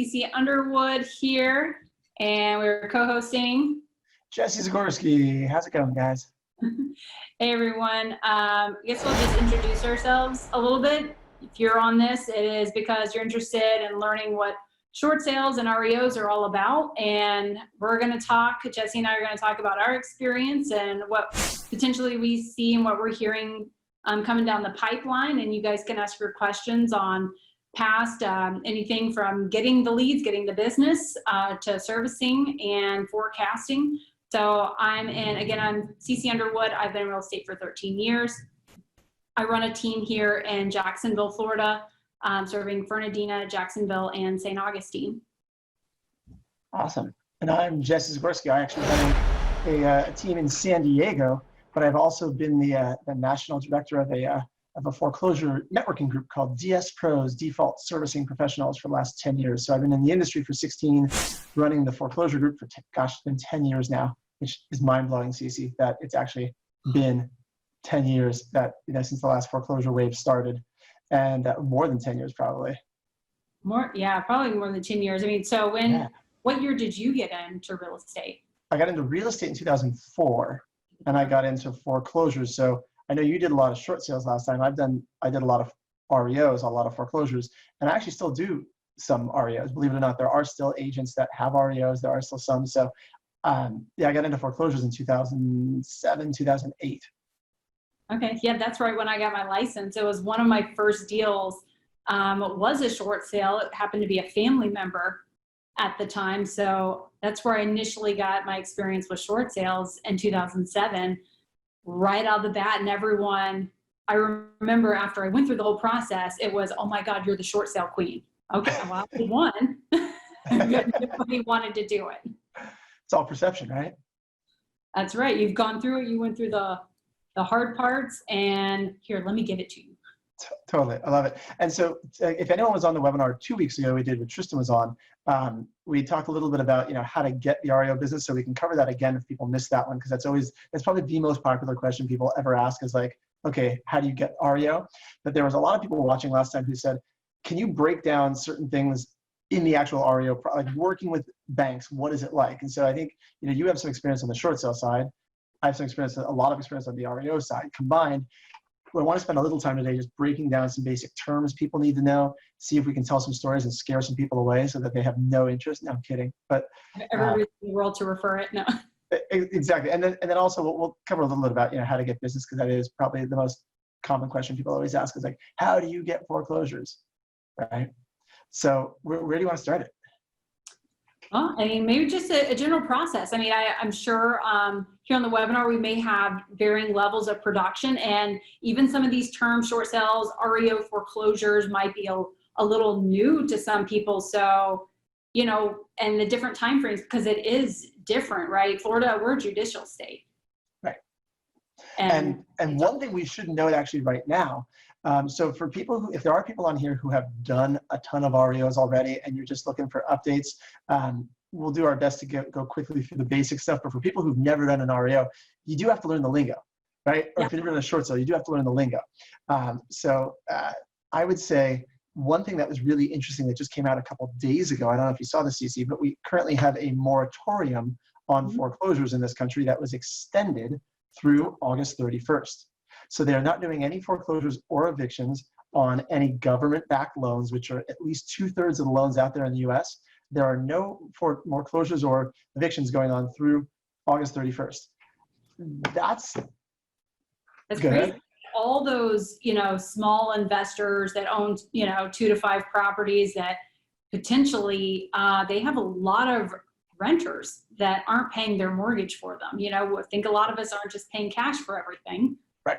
CC Underwood here, and we're co-hosting. Jesse Zagorsky. How's it going, guys? Hey, everyone. I guess we'll just introduce ourselves a little bit. If you're on this, it is because you're interested in learning what short sales and REOs are all about. And we're going to talk, Jesse and I are going to talk about our experience and what potentially we see and what we're hearing coming down the pipeline. And you guys can ask your questions on past anything from getting the leads, getting the business, to servicing and forecasting. So I'm CC Underwood. I've been in real estate for 13 years. I run a team here in Jacksonville, Florida, serving Fernandina, Jacksonville, and St. Augustine. Awesome. And I'm Jesse Zagorsky. I actually run a team in San Diego, but I've also been the national director of a foreclosure networking group called DS Pros, Default Servicing Professionals, for the last 10 years. So I've been in the industry for 16, running the foreclosure group for, it's been 10 years now, which is mind-blowing, Cece, that it's actually been 10 years that, since the last foreclosure wave started, and more than 10 years probably. Probably more than 10 years. I mean, so what year did you get into real estate? I got into real estate in 2004, and I got into foreclosures. So I know you did a lot of short sales last time. I did a lot of REOs, a lot of foreclosures, and I actually still do some REOs. Believe it or not, there are still agents that have REOs. There are still some. So I got into foreclosures in 2007, 2008. Okay, yeah, that's right. When I got my license, it was one of my first deals. It was a short sale. It happened to be a family member at the time. So that's where I initially got my experience with short sales in 2007, right out of the bat. And everyone, I remember after I went through the whole process, it was, oh my God, you're the short sale queen. Okay, well, I won. Nobody wanted to do it. It's all perception, right? That's right. You've gone through it. You went through the hard parts, and here, let me give it to you. Totally. I love it. And so if anyone was on the webinar 2 weeks ago, we did when Tristan was on, we talked a little bit about, how to get the REO business. So we can cover that again if people missed that one, because that's probably the most popular question people ever ask is like, okay, how do you get REO? But there was a lot of people watching last time who said, can you break down certain things in the actual REO, like working with banks, what is it like? And so I think, you have some experience on the short sale side. I have a lot of experience on the REO side. Combined, I want to spend a little time today just breaking down some basic terms people need to know, see if we can tell some stories and scare some people away so that they have no interest. No, I'm kidding. But every reason in the world to refer it. No. Exactly. And then also we'll cover a little bit about, how to get business, because that is probably the most common question people always ask is like, how do you get foreclosures? Right? So where do you want to start it? Well, I mean, maybe just a general process. I mean, I'm sure here on the webinar, we may have varying levels of production, and even some of these terms, short sales, REO foreclosures, might be a little new to some people. So, and the different timeframes, because it is different, right? Florida, we're a judicial state. Right. And one thing we should note actually right now, so for people if there are people on here who have done a ton of REOs already and you're just looking for updates, we'll do our best to go quickly through the basic stuff. But for people who've never done an REO, you do have to learn the lingo, right? Or if you've never done a short sale, you do have to learn the lingo. So I would say one thing that was really interesting that just came out a couple of days ago, I don't know if you saw this, CC, but we currently have a moratorium on foreclosures in this country that was extended through August 31st. So they're not doing any foreclosures or evictions on any government-backed loans, which are at least 2/3 of the loans out there in the US. There are no foreclosures or evictions going on through August 31st. That's crazy. All those, small investors that own, 2 to 5 properties that potentially they have a lot of renters that aren't paying their mortgage for them. I think a lot of us aren't just paying cash for everything. Right.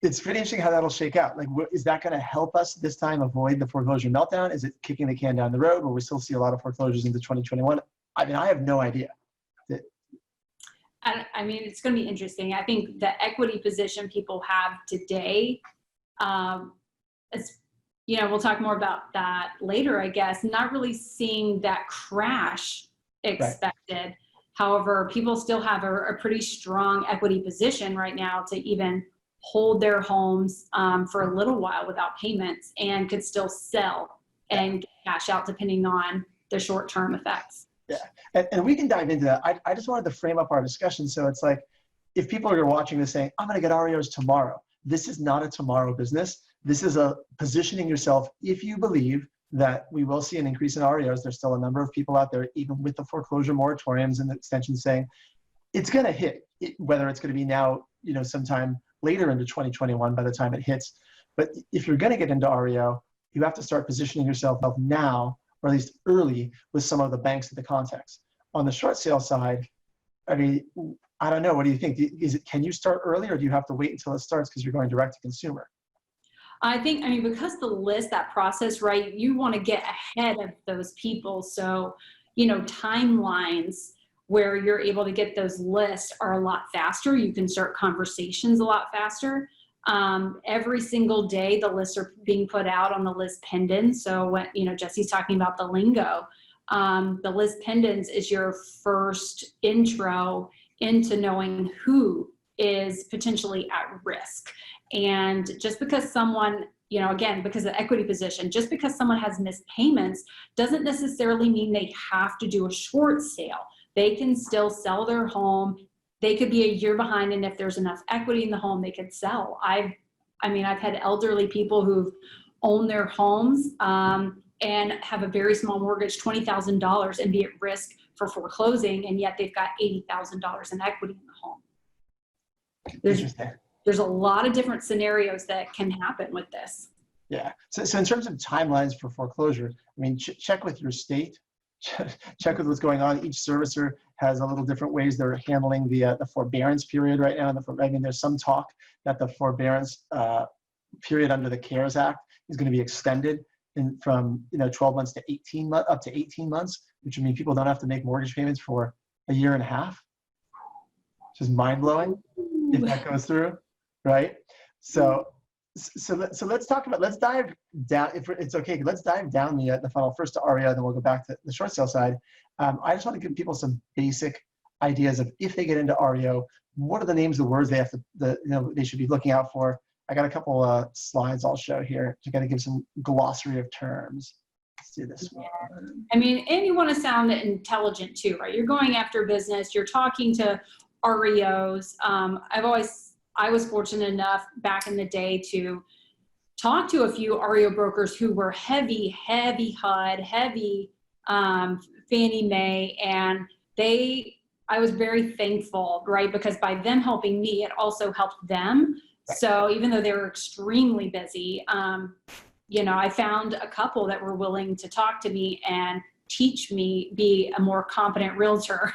It's pretty interesting how that'll shake out. Like, is that going to help us this time avoid the foreclosure meltdown? Is it kicking the can down the road? Will we still see a lot of foreclosures into 2021? I mean, I have no idea. I mean, it's going to be interesting. I think the equity position people have today, we'll talk more about that later, I guess, not really seeing that crash expected. Right. However, people still have a pretty strong equity position right now to even hold their homes for a little while without payments and could still sell and get cash out depending on the short-term effects. Yeah, and we can dive into that. I just wanted to frame up our discussion. So it's like, if people are watching this saying, I'm going to get REOs tomorrow, this is not a tomorrow business. This is a positioning yourself. If you believe that we will see an increase in REOs, there's still a number of people out there, even with the foreclosure moratoriums and the extensions, saying it's going to hit, whether it's going to be now, sometime later into 2021 by the time it hits. But if you're going to get into REO, you have to start positioning yourself now, or at least early, with some of the banks of the contacts. On the short sale side, I mean, I don't know. What do you think? Can you start early, or do you have to wait until it starts because you're going direct to consumer? I mean, because the list, that process, right, you want to get ahead of those people. So, timelines where you're able to get those lists are a lot faster. You can start conversations a lot faster. Every single day, the lists are being put out on the list pendants. So when, Jesse's talking about the lingo, the list pendants is your first intro into knowing who is potentially at risk. And just because someone, again, because of the equity position, just because someone has missed payments doesn't necessarily mean they have to do a short sale. They can still sell their home. They could be a year behind, and if there's enough equity in the home, they could sell. I've had elderly people who've owned their homes and have a very small mortgage, $20,000, and be at risk for foreclosing, and yet they've got $80,000 in equity in the home. There's a lot of different scenarios that can happen with this. Yeah. So in terms of timelines for foreclosure, I mean, check with your state. Check with what's going on. Each servicer has a little different ways they're handling the forbearance period right now. There's some talk that the forbearance period under the CARES Act is going to be extended from 12 months to 18 months, up to 18 months, which would mean people don't have to make mortgage payments for a year and a half. Which is mind blowing if that goes through, right? So let's dive down, if it's okay, let's dive down the funnel first to REO, then we'll go back to the short sale side. I just want to give people some basic ideas of, if they get into REO, what are the names of the words they have to, they should be looking out for. I got a couple slides I'll show here to kind of give some glossary of terms. Let's do this one. I mean, and you want to sound intelligent too, right? You're going after business, you're talking to REOs. I was fortunate enough back in the day to talk to a few REO brokers who were heavy HUD, heavy Fannie Mae, and I was very thankful, right? Because by them helping me, it also helped them. So even though they were extremely busy, I found a couple that were willing to talk to me and teach me, be a more competent realtor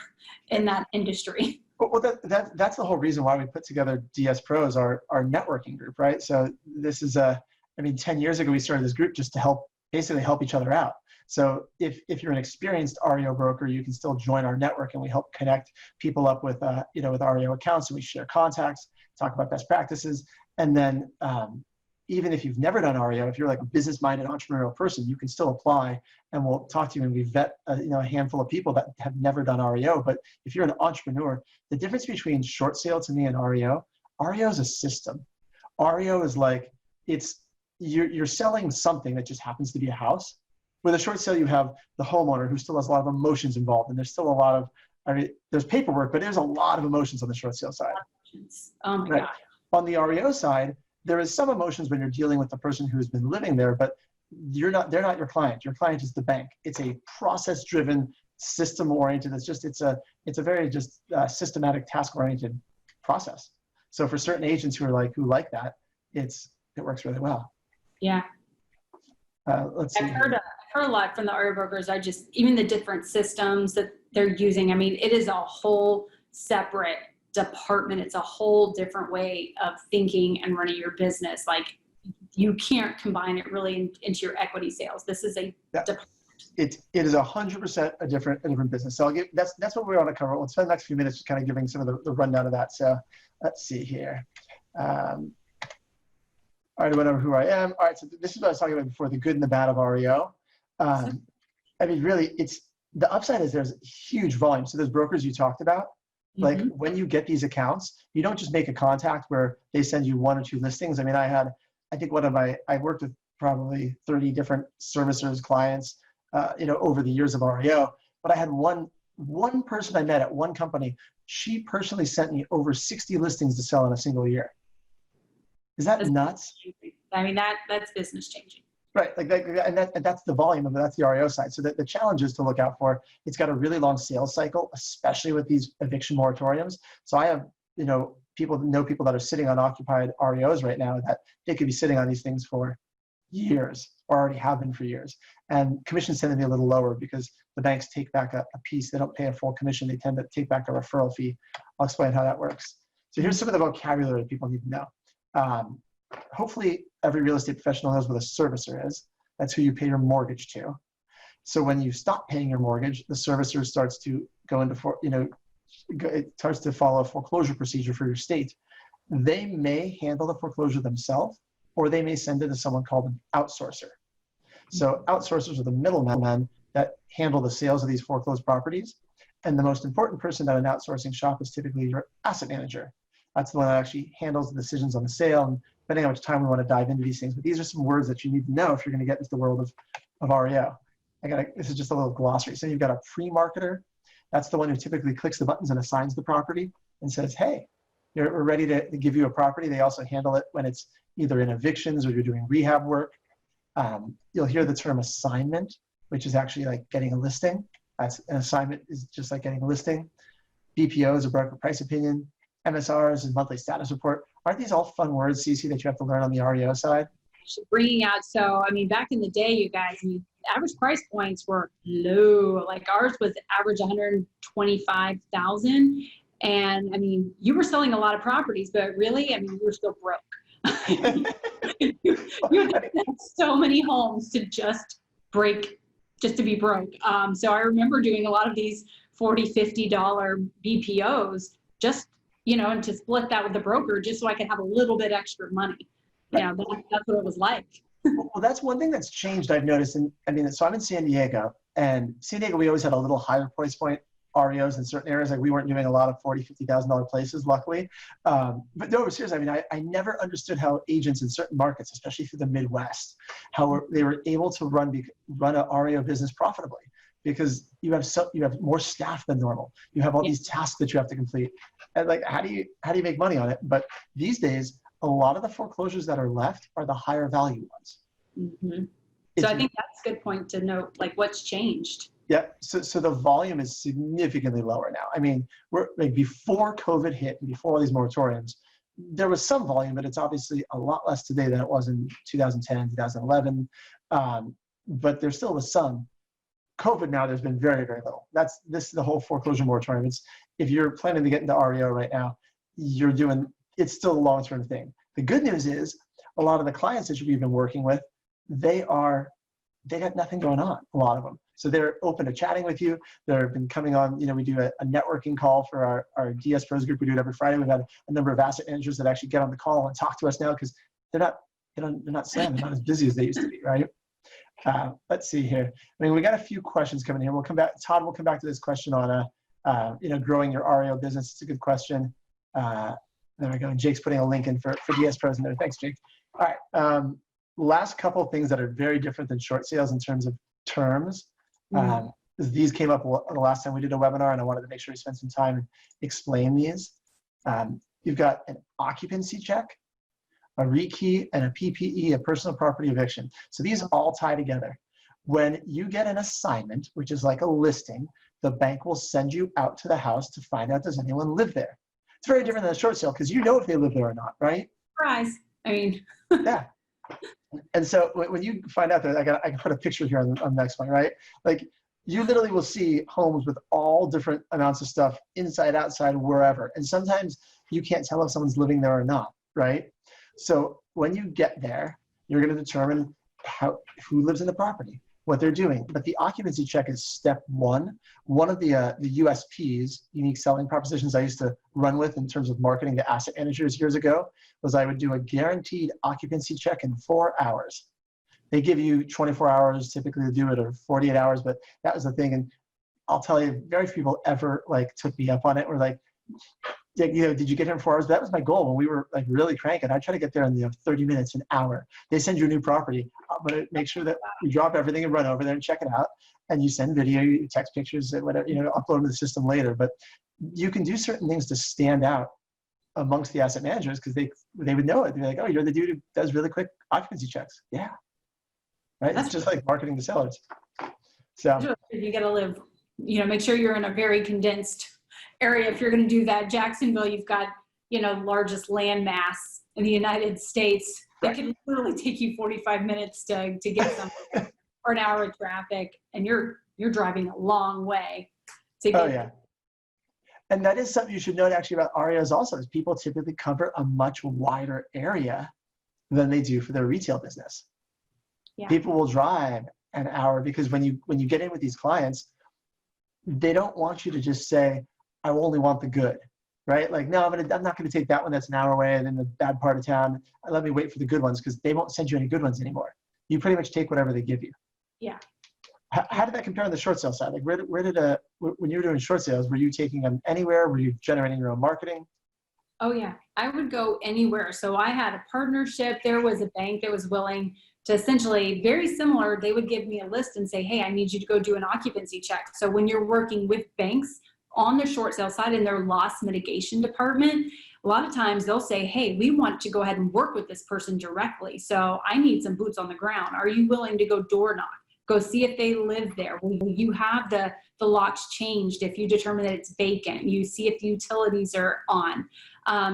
in that industry. Well, that's the whole reason why we put together DS Pros, our networking group, right? So this is 10 years ago, we started this group just to basically help each other out. So if you're an experienced REO broker, you can still join our network, and we help connect people up with, with REO accounts, and we share contacts, talk about best practices. And then even if you've never done REO, if you're like a business-minded entrepreneurial person, you can still apply, and we'll talk to you, and we vet a handful of people that have never done REO. But if you're an entrepreneur, the difference between short sale to me and REO is a system. REO is like, you're selling something that just happens to be a house. With a short sale, you have the homeowner who still has a lot of emotions involved, and there's still a lot of, there's paperwork, but there's a lot of emotions on the short sale side. Oh my God. On the REO side, there is some emotions when you're dealing with the person who's been living there, but they're not your client. Your client is the bank. It's a process-driven, system-oriented. It's a very just systematic, task-oriented process. So for certain agents who like that, it works really well. Yeah. Let's see. I've heard a lot from the REO brokers. Even the different systems that they're using. I mean, it is a whole separate department. It's a whole different way of thinking and running your business. Like, you can't combine it really into your equity sales. This is a department. It is 100% a different business. So that's what we want to cover. We'll spend the next few minutes just kind of giving some of the rundown of that. So let's see here. All right, whatever who I am. All right, so this is what I was talking about before, the good and the bad of REO. Really, it's the upside is there's huge volume. So those brokers you talked about, like when you get these accounts, you don't just make a contact where they send you 1 or 2 listings. I mean, I worked with probably 30 different servicers, clients, over the years of REO. But I had one person I met at one company. She personally sent me over 60 listings to sell in a single year. Is that nuts? I mean, that's business changing. Right, and that's the volume of it. That's the REO side. So the challenge is to look out for. It's got a really long sales cycle, especially with these eviction moratoriums. So I have, people that are sitting on occupied REOs right now that they could be sitting on these things for years, or already have been for years. And commissions tend to be a little lower because the banks take back a piece. They don't pay a full commission. They tend to take back a referral fee. I'll explain how that works. So here's some of the vocabulary people need to know. Hopefully every real estate professional knows what a servicer is. That's who you pay your mortgage to. So when you stop paying your mortgage, the servicer starts to go into, it starts to follow a foreclosure procedure for your state. They may handle the foreclosure themselves, or they may send it to someone called an outsourcer. So outsourcers are the middlemen that handle the sales of these foreclosed properties. And the most important person at an outsourcing shop is typically your asset manager. That's the one that actually handles the decisions on the sale. And depending on how much time we want to dive into these things, but these are some words that you need to know if you're going to get into the world of REO. This is just a little glossary. So you've got a pre-marketer. That's the one who typically clicks the buttons and assigns the property and says, hey, we're ready to give you a property. They also handle it when it's either in evictions or you're doing rehab work. You'll hear the term assignment, which is actually like getting a listing. That's an assignment is just like getting a listing. BPO is a broker price opinion. MSRs is monthly status report. Aren't these all fun words, Cece, that you have to learn on the REO side? Bringing out, so I mean, back in the day, you guys, average price points were low. Like ours was average 125,000, and I mean, you were selling a lot of properties, but really, I mean, you were still broke. you had so many homes to just be broke. So I remember doing a lot of these $40, $50 BPOs just, and to split that with the broker just so I could have a little bit extra money. That's what it was like. Well, that's one thing that's changed, I've noticed. So I'm in San Diego, and San Diego, we always had a little higher price point REOs in certain areas. Like we weren't doing a lot of $40,000, $50,000 places, luckily. But no, seriously, I never understood how agents in certain markets, especially through the Midwest, how they were able to run a REO business profitably. Because you have more staff than normal. You have all these tasks that you have to complete. And like, how do you make money on it? But these days, a lot of the foreclosures that are left are the higher value ones. Mm-hmm. So I think that's a good point to note, like what's changed. Yeah, so the volume is significantly lower now. I mean, we're like before COVID hit and before all these moratoriums, there was some volume, but it's obviously a lot less today than it was in 2010, 2011. But there still was some. COVID now, there's been very, very little. This is the whole foreclosure moratorium. If you're planning to get into REO right now, it's still a long-term thing. The good news is a lot of the clients that you've been working with, they got nothing going on, a lot of them. So they're open to chatting with you. They've been coming on, we do a networking call for our DS Pros group. We do it every Friday. We've had a number of asset managers that actually get on the call and talk to us now because they're not slammed. They're not as busy as they used to be, right? Let's see here. I mean, we got a few questions coming here. We'll come back. Todd, we'll come back to this question on, growing your REO business. It's a good question. There we go. And Jake's putting a link in for DS Pros in there. Thanks, Jake. All right. Last couple of things that are very different than short sales in terms of terms. These came up the last time we did a webinar, and I wanted to make sure we spent some time and explain these. You've got an occupancy check, a rekey, and a PPE, a personal property eviction. So these all tie together. When you get an assignment, which is like a listing, the bank will send you out to the house to find out does anyone live there. It's very different than a short sale because you know if they live there or not, right? Surprise. Yeah. And so when you find out that, I can put a picture here on the next one, right? Like you literally will see homes with all different amounts of stuff inside, outside, wherever. And sometimes you can't tell if someone's living there or not, right? So when you get there, you're going to determine who lives in the property, what they're doing. But the occupancy check is step one. One of the USPs, unique selling propositions I used to run with in terms of marketing to asset managers years ago was I would do a guaranteed occupancy check in 4 hours. They give you 24 hours typically to do it, or 48 hours, but that was the thing. And I'll tell you, very few people ever took me up on it. We're like, did you get here in 4 hours? That was my goal when we were really cranking. I try to get there in 30 minutes, an hour. They send you a new property. but make sure that you drop everything and run over there and check it out. And you send video, you text pictures, whatever, upload them to the system later. But you can do certain things to stand out amongst the asset managers because they would know it. They're like, oh, you're the dude who does really quick occupancy checks. Yeah. Right. That's just like marketing to sellers. So you got to live, make sure you're in a very condensed area. If you're going to do that, Jacksonville, you've got, largest land mass in the United States. That can literally take you 45 minutes to get something or an hour of traffic, and you're driving a long way to get. Oh yeah. And that is something you should note actually about REOs also, is people typically cover a much wider area than they do for their retail business. Yeah. People will drive an hour because when you get in with these clients, they don't want you to just say, I only want the good, right? Like, no, I'm not going to take that one that's an hour away and in the bad part of town. Let me wait for the good ones because they won't send you any good ones anymore. You pretty much take whatever they give you. Yeah. How did that compare on the short sale side? Like, when you were doing short sales, were you taking them anywhere? Were you generating your own marketing? Oh yeah, I would go anywhere. So I had a partnership. There was a bank that was willing to essentially, very similar, they would give me a list and say, hey, I need you to go do an occupancy check. So when you're working with banks on the short sale side in their loss mitigation department, a lot of times they'll say, hey, we want to go ahead and work with this person directly. So I need some boots on the ground. Are you willing to go door knock? Go see if they live there. Will you have the locks changed if you determine that it's vacant? You see if the utilities are on.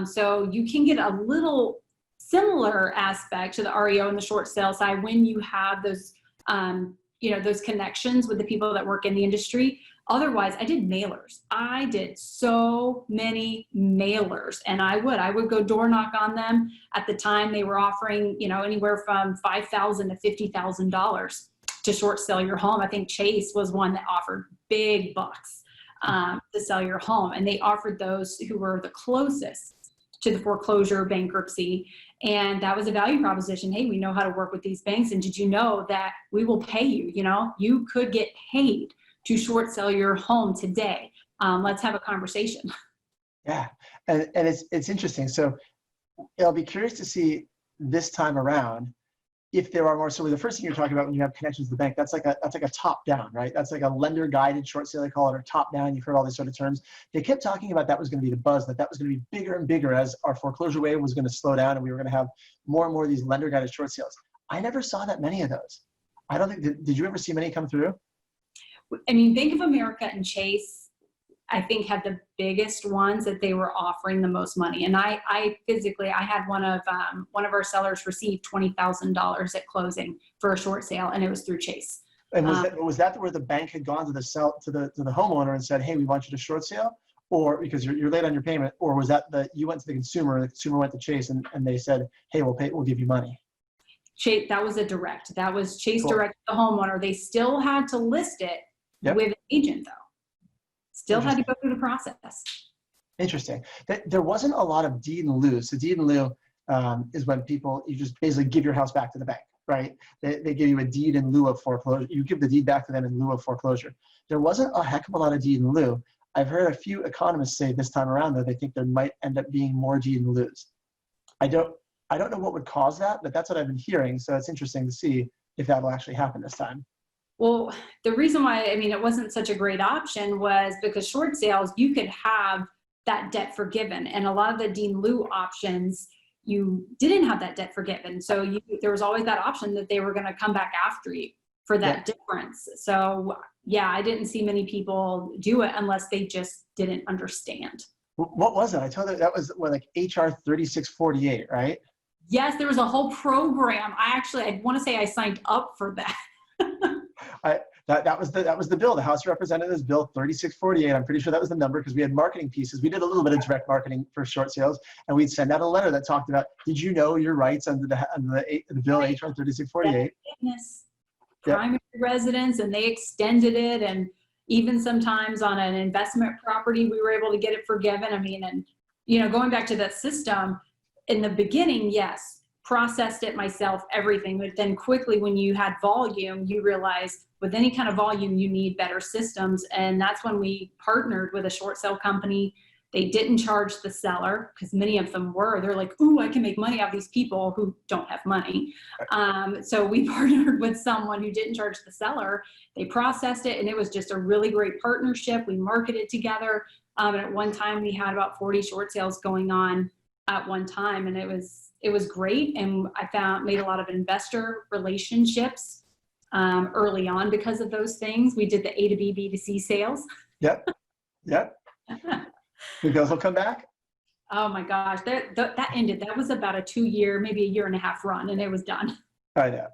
So you can get a little similar aspect to the REO and the short sale side when you have those, those connections with the people that work in the industry. Otherwise, I did mailers. I did so many mailers, and I would go door knock on them. At the time, they were offering, anywhere from $5,000 to $50,000 to short sell your home. I think Chase was one that offered big bucks to sell your home, and they offered those who were the closest to the foreclosure bankruptcy. And that was a value proposition. Hey, we know how to work with these banks. And did you know that we will pay you? You could get paid to short sell your home today. Let's have a conversation. Yeah. And it's interesting. So I'll be curious to see this time around if there are more. So the first thing you're talking about when you have connections to the bank, that's like a top down, right? That's like a lender guided short sale, they call it, or top down. You've heard all these sort of terms. They kept talking about that was going to be the buzz, that was going to be bigger and bigger as our foreclosure wave was going to slow down and we were going to have more and more of these lender guided short sales. I never saw that many of those. I don't think, did you ever see many come through? I mean, Bank of America and Chase, I think, had the biggest ones that they were offering the most money. And I had one of our sellers receive $20,000 at closing for a short sale, and it was through Chase. And was that where the bank had gone to the homeowner and said, hey, we want you to short sale, or because you're late on your payment, or was that you went to the consumer went to Chase and they said, hey, we'll give you money? Chase, that was a direct. That was Chase direct to the homeowner. They still had to list it with an agent though. Still had to go through the process. Interesting. There wasn't a lot of deed in lieu. So deed in lieu is when you just basically give your house back to the bank, right? They give you a deed in lieu of foreclosure. You give the deed back to them in lieu of foreclosure. There wasn't a heck of a lot of deed in lieu. I've heard a few economists say this time around that they think there might end up being more deed in lieus. I don't know what would cause that, but that's what I've been hearing. So it's interesting to see if that'll actually happen this time. Well, the reason why, it wasn't such a great option was because short sales, you could have that debt forgiven. And a lot of the deed in lieu options, you didn't have that debt forgiven. So there was always that option that they were going to come back after you for that difference. So yeah, I didn't see many people do it unless they just didn't understand. What was it? I told you that was like HR 3648, right? Yes, there was a whole program. I want to say I signed up for that. That was the bill, the House of Representatives Bill 3648. I'm pretty sure that was the number because we had marketing pieces. We did a little bit of direct marketing for short sales, and we'd send out a letter that talked about, did you know your rights under the bill HR 3648? Primary residence, and they extended it, and even sometimes on an investment property, we were able to get it forgiven. Going back to that system, in the beginning, yes, processed it myself, everything, but then quickly when you had volume, you realize with any kind of volume, you need better systems. And that's when we partnered with a short sale company They didn't charge the seller, because many of them they're like, ooh, I can make money off these people who don't have money. So we partnered with someone who didn't charge the seller. They processed it, and it was just a really great partnership. We marketed together. And at one time we had about 40 short sales going on at one time, and it was great. And I made a lot of investor relationships early on because of those things. We did the A to B, B to C sales. Yep. Think those will come back? Oh my gosh, that ended. That was about a 2-year, maybe a 1.5 year run, and it was done. I know.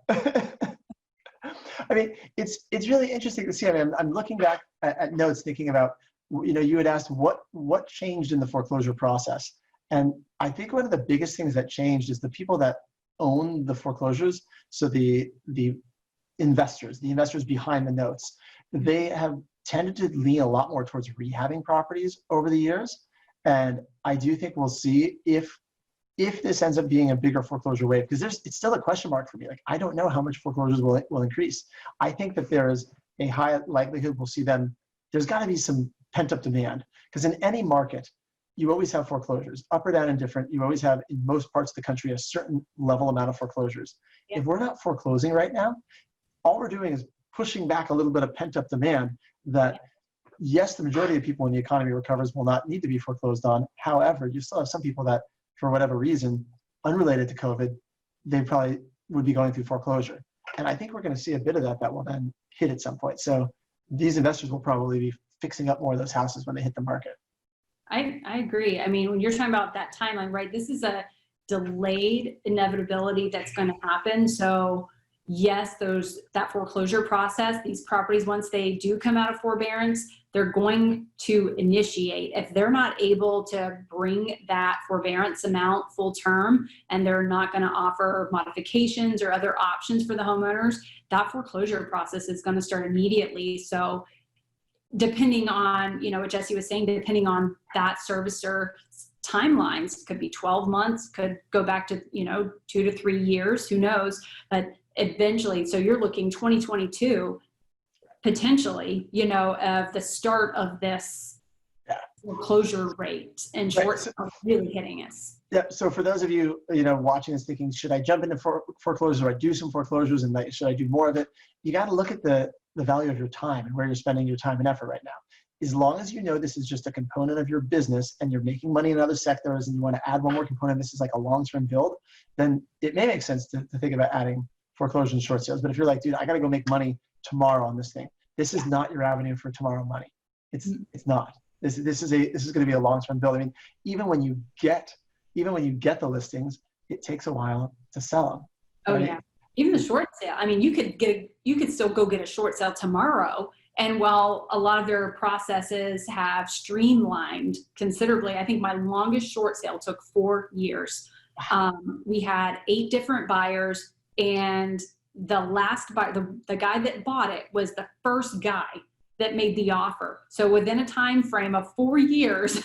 I mean, it's really interesting to see. I mean, I'm looking back at notes, thinking about, you had asked what changed in the foreclosure process. And I think one of the biggest things that changed is the people that own the foreclosures. So the investors behind the notes, they have tended to lean a lot more towards rehabbing properties over the years. And I do think we'll see if this ends up being a bigger foreclosure wave, because it's still a question mark for me. Like, I don't know how much foreclosures will increase. I think that there is a high likelihood we'll see them. There's got to be some pent up demand, because in any market, you always have foreclosures, up or down, indifferent. You always have, in most parts of the country, a certain level amount of foreclosures. Yeah. If we're not foreclosing right now, all we're doing is pushing back a little bit of pent up demand that, yes, the majority of people when the economy recovers will not need to be foreclosed on. However, you still have some people that, for whatever reason, unrelated to COVID, they probably would be going through foreclosure. And I think we're going to see a bit of that will then hit at some point. So these investors will probably be fixing up more of those houses when they hit the market. I agree. I mean, when you're talking about that timeline, right, this is a delayed inevitability that's going to happen. So yes, that foreclosure process, these properties, once they do come out of forbearance, they're going to initiate. If they're not able to bring that forbearance amount full term, and they're not going to offer modifications or other options for the homeowners, that foreclosure process is going to start immediately. So depending on, what Jesse was saying, depending on that servicer timelines, could be 12 months, could go back to, 2 to 3 years, who knows, but eventually, so you're looking 2022, potentially, of the start of this foreclosure rate and short really hitting us. Yeah. So for those of you, watching this thinking, should I jump into foreclosures, or I do some foreclosures, and should I do more of it? You got to look at the value of your time and where you're spending your time and effort right now. As long as this is just a component of your business and you're making money in other sectors and you want to add one more component, this is like a long-term build, then it may make sense to think about adding foreclosure and short sales. But if you're like, dude, I got to go make money tomorrow on this thing, this is not your avenue for tomorrow money. It's not. This is going to be a long-term build. I mean, even when you get the listings, it takes a while to sell them. Oh, right? yeah. Even the short sale. I mean, you could still go get a short sale tomorrow. And while a lot of their processes have streamlined considerably, I think my longest short sale took 4 years. We had 8 different buyers, and the last buyer, the guy that bought it, was the first guy that made the offer. So within a time frame of 4 years,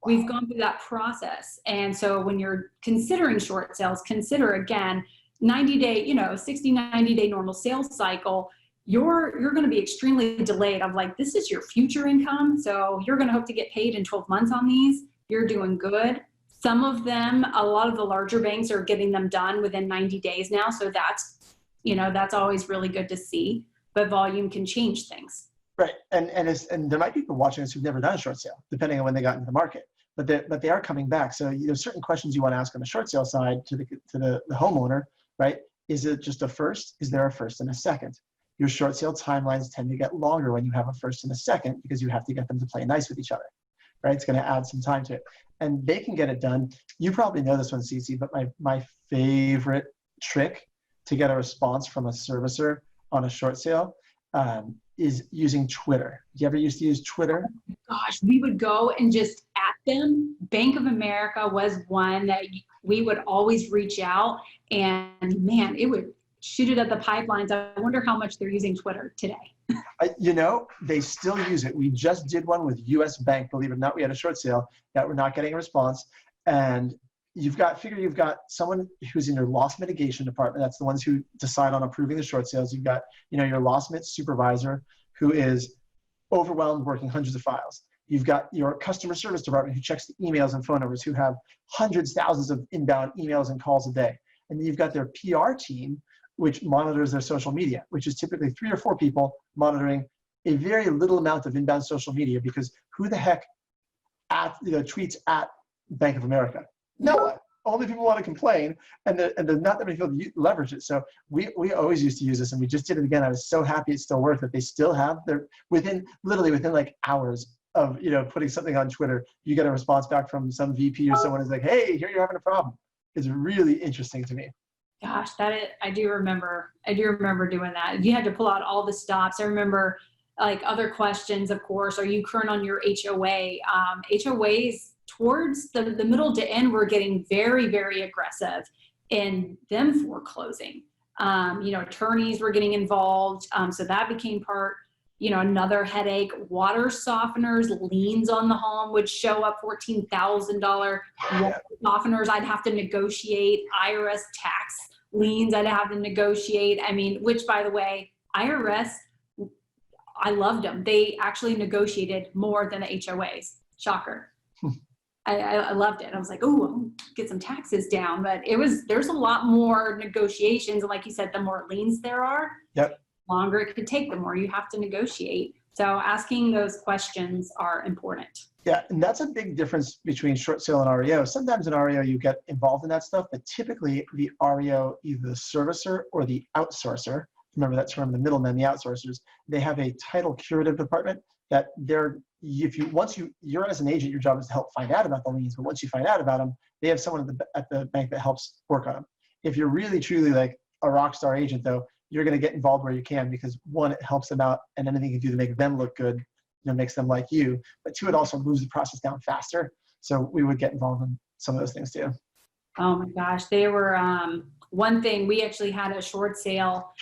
we've gone through that process. And so when you're considering short sales, consider again, 90-day, 60, 90-day normal sales cycle. You're going to be extremely delayed. I'm like, this is your future income. So you're going to hope to get paid in 12 months on these. You're doing good. Some of them, a lot of the larger banks are getting them done within 90 days now. So that's always really good to see, but volume can change things. Right. And there might be people watching this who've never done a short sale, depending on when they got into the market, but they are coming back. So there's certain questions you want to ask on the short sale side to the homeowner, right? Is it just a first? Is there a first and a second? Your short sale timelines tend to get longer when you have a first and a second, because you have to get them to play nice with each other, right? It's going to add some time to it, and they can get it done. You probably know this one, Cece, but my favorite trick to get a response from a servicer on a short sale is using Twitter. Do you ever used to use Twitter? Oh gosh, we would go and just at them. Bank of America was one that we would always reach out, and man, it would shoot it at the pipelines. I wonder how much they're using Twitter today. They still use it. We just did one with US Bank, believe it or not. We had a short sale that we're not getting a response. And you've got someone who's in your loss mitigation department. That's the ones who decide on approving the short sales. You've got, your loss mit supervisor who is overwhelmed working hundreds of files. You've got your customer service department who checks the emails and phone numbers, who have hundreds, thousands of inbound emails and calls a day. And then you've got their PR team, which monitors their social media, which is typically 3 or 4 people monitoring a very little amount of inbound social media, because who the heck tweets at Bank of America? No one. Only people want to complain, and there's not that many people that leverage it. So we always used to use this, and we just did it again. I was so happy it still worked, that they still have literally within like hours of putting something on Twitter, you get a response back from some VP or someone is like, hey, here you're having a problem. It's really interesting to me. Gosh, I do remember doing that. You had to pull out all the stops. I remember like other questions, of course. Are you current on your HOA? HOAs towards the middle to end were getting very, very aggressive in them foreclosing. Attorneys were getting involved. So that became part, another headache. Water softeners, liens on the home would show up, $14,000 water softeners. I'd have to negotiate. IRS tax liens I'd have to negotiate. I mean, which, by the way, IRS, I loved them. They actually negotiated more than the HOAs. Shocker. I loved it. I was like, oh, I'll get some taxes down. But there's a lot more negotiations. And like you said, the more liens there are, yep, longer it could take, the more you have to negotiate. So asking those questions are important. Yeah, and that's a big difference between short sale and REO. Sometimes in REO you get involved in that stuff, but typically the REO, either the servicer or the outsourcer, remember that term, the middlemen, the outsourcers, they have a title curative department that once you're as an agent, your job is to help find out about the liens, but once you find out about them, they have someone at the bank that helps work on them. If you're really truly like a rock star agent though, you're going to get involved where you can, because 1, it helps them out, and anything you do to make them look good, makes them like you. But 2, it also moves the process down faster. So we would get involved in some of those things too. Oh my gosh, they were one thing. We actually had a short sale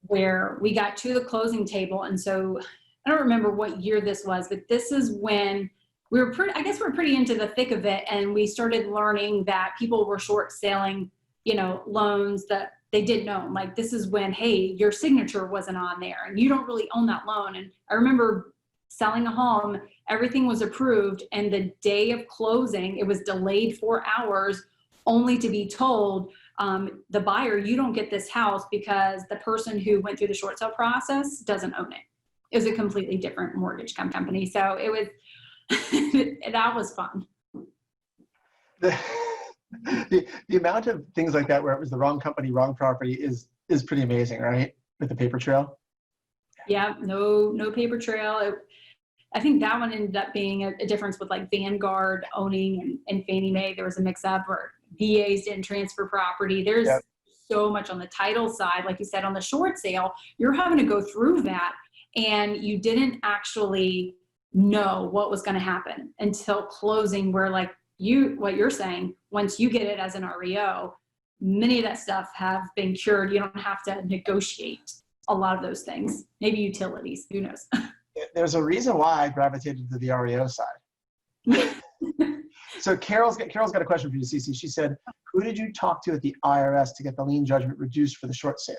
where we got to the closing table, and so I don't remember what year this was, but this is when we were pretty into the thick of it, and we started learning that people were short selling, loans that they didn't own. Like, this is when, hey, your signature wasn't on there and you don't really own that loan. And I remember selling a home, everything was approved, and the day of closing, it was delayed 4 hours, only to be told, the buyer, you don't get this house because the person who went through the short sale process doesn't own it. It was a completely different mortgage company. So it was, that was fun. The amount of things like that where it was the wrong company, wrong property is pretty amazing, right? With the paper trail. Yeah, no paper trail. I think that one ended up being a difference with like Vanguard owning and Fannie Mae. There was a mix up, or VAs didn't transfer property. There's so much on the title side. Like you said, on the short sale, you're having to go through that, and you didn't actually know what was going to happen until closing, where like what you're saying, once you get it as an REO, many of that stuff have been cured. You don't have to negotiate a lot of those things. Maybe utilities, who knows? There's a reason why I gravitated to the REO side. So Carol's got a question for you, Cece. She said, who did you talk to at the IRS to get the lien judgment reduced for the short sale?